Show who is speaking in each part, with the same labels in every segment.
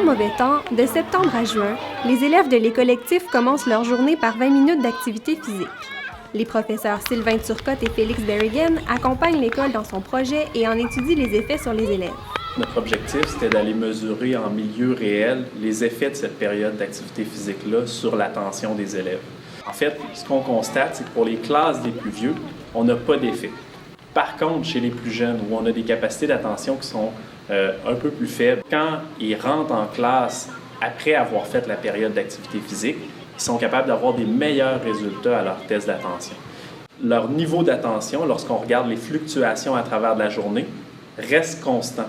Speaker 1: grand mauvais temps, de septembre à juin, les élèves de les collectifs commencent leur journée par 20 minutes d'activité physique. Les professeurs Sylvain Turcotte et Félix Berrigan accompagnent l'école dans son projet et en étudient les effets sur les élèves.
Speaker 2: Notre objectif, c'était d'aller mesurer en milieu réel les effets de cette période d'activité physique-là sur l'attention des élèves. En fait, ce qu'on constate, c'est que pour les classes des plus vieux, on n'a pas d'effet. Par contre, chez les plus jeunes, où on a des capacités d'attention qui sont un peu plus faibles, quand ils rentrent en classe après avoir fait la période d'activité physique, ils sont capables d'avoir des meilleurs résultats à leur test d'attention. Leur niveau d'attention, lorsqu'on regarde les fluctuations à travers de la journée, reste constant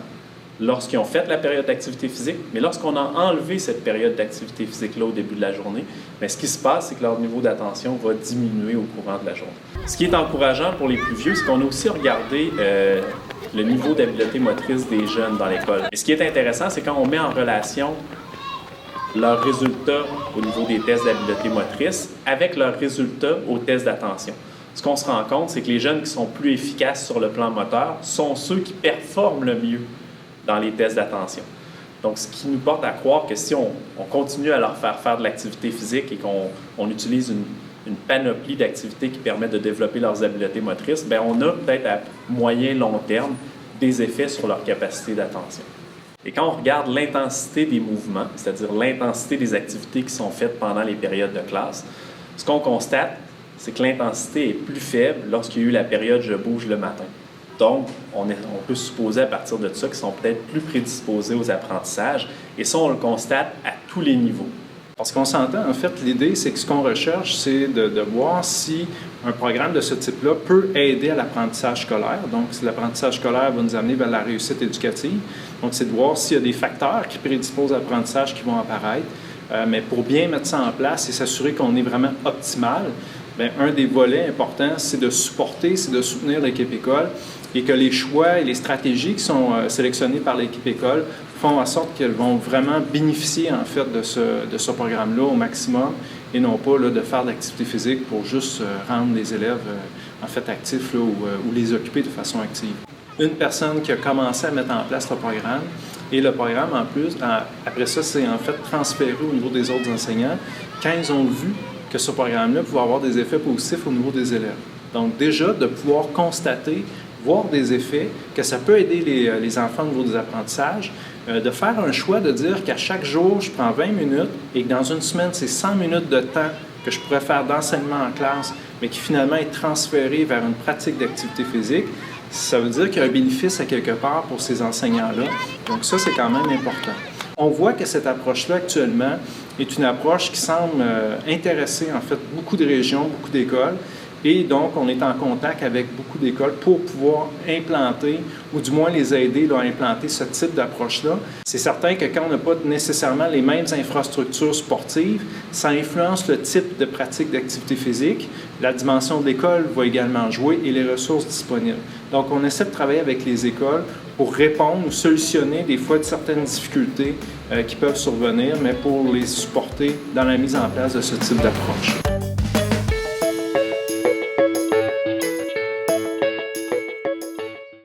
Speaker 2: lorsqu'ils ont fait la période d'activité physique, mais lorsqu'on a enlevé cette période d'activité physique-là au début de la journée, bien, ce qui se passe, c'est que leur niveau d'attention va diminuer au courant de la journée. Ce qui est encourageant pour les plus vieux, c'est qu'on a aussi regardé le niveau d'habileté motrice des jeunes dans l'école. Et ce qui est intéressant, c'est quand on met en relation leurs résultats au niveau des tests d'habileté motrice avec leurs résultats aux tests d'attention. Ce qu'on se rend compte, c'est que les jeunes qui sont plus efficaces sur le plan moteur sont ceux qui performent le mieux dans les tests d'attention. Donc, ce qui nous porte à croire que si on continue à leur faire de l'activité physique et qu'on utilise une panoplie d'activités qui permettent de développer leurs habiletés motrices, bien, on a peut-être à moyen long terme des effets sur leur capacité d'attention. Et quand on regarde l'intensité des mouvements, c'est-à-dire l'intensité des activités qui sont faites pendant les périodes de classe, ce qu'on constate, c'est que l'intensité est plus faible lorsqu'il y a eu la période « je bouge le matin ». Donc, on peut supposer à partir de ça qu'ils sont peut-être plus prédisposés aux apprentissages. Et ça, on le constate à tous les niveaux.
Speaker 3: Parce qu'on s'entend, en fait, l'idée, c'est que ce qu'on recherche, c'est de voir si un programme de ce type-là peut aider à l'apprentissage scolaire. Donc, si l'apprentissage scolaire va nous amener vers la réussite éducative. Donc, c'est de voir s'il y a des facteurs qui prédisposent à l'apprentissage qui vont apparaître. Mais pour bien mettre ça en place et s'assurer qu'on est vraiment optimal, bien, un des volets importants, c'est de supporter, c'est de soutenir l'équipe école et que les choix et les stratégies qui sont sélectionnées par l'équipe école font en sorte qu'elles vont vraiment bénéficier en fait de ce programme-là au maximum et non pas là, de faire de l'activité physique pour juste rendre les élèves en fait actifs là, ou les occuper de façon active. Une personne qui a commencé à mettre en place le programme et le programme en plus, après ça, c'est en fait transféré au niveau des autres enseignants quand ils ont vu que ce programme-là pouvait avoir des effets positifs au niveau des élèves. Donc déjà, de pouvoir constater, voir des effets, que ça peut aider les enfants au niveau des apprentissages, de faire un choix de dire qu'à chaque jour, je prends 20 minutes et que dans une semaine, c'est 100 minutes de temps que je pourrais faire d'enseignement en classe, mais qui finalement est transféré vers une pratique d'activité physique. Ça veut dire qu'il y a un bénéfice à quelque part pour ces enseignants-là. Donc ça, c'est quand même important. On voit que cette approche-là, actuellement, est une approche qui semble intéresser, en fait, beaucoup de régions, beaucoup d'écoles. Et donc, on est en contact avec beaucoup d'écoles pour pouvoir implanter, ou du moins les aider là, à implanter ce type d'approche-là. C'est certain que quand on n'a pas nécessairement les mêmes infrastructures sportives, ça influence le type de pratique d'activité physique. La dimension de l'école va également jouer et les ressources disponibles. Donc, on essaie de travailler avec les écoles pour répondre ou solutionner des fois de certaines difficultés qui peuvent survenir, mais pour les supporter dans la mise en place de ce type d'approche.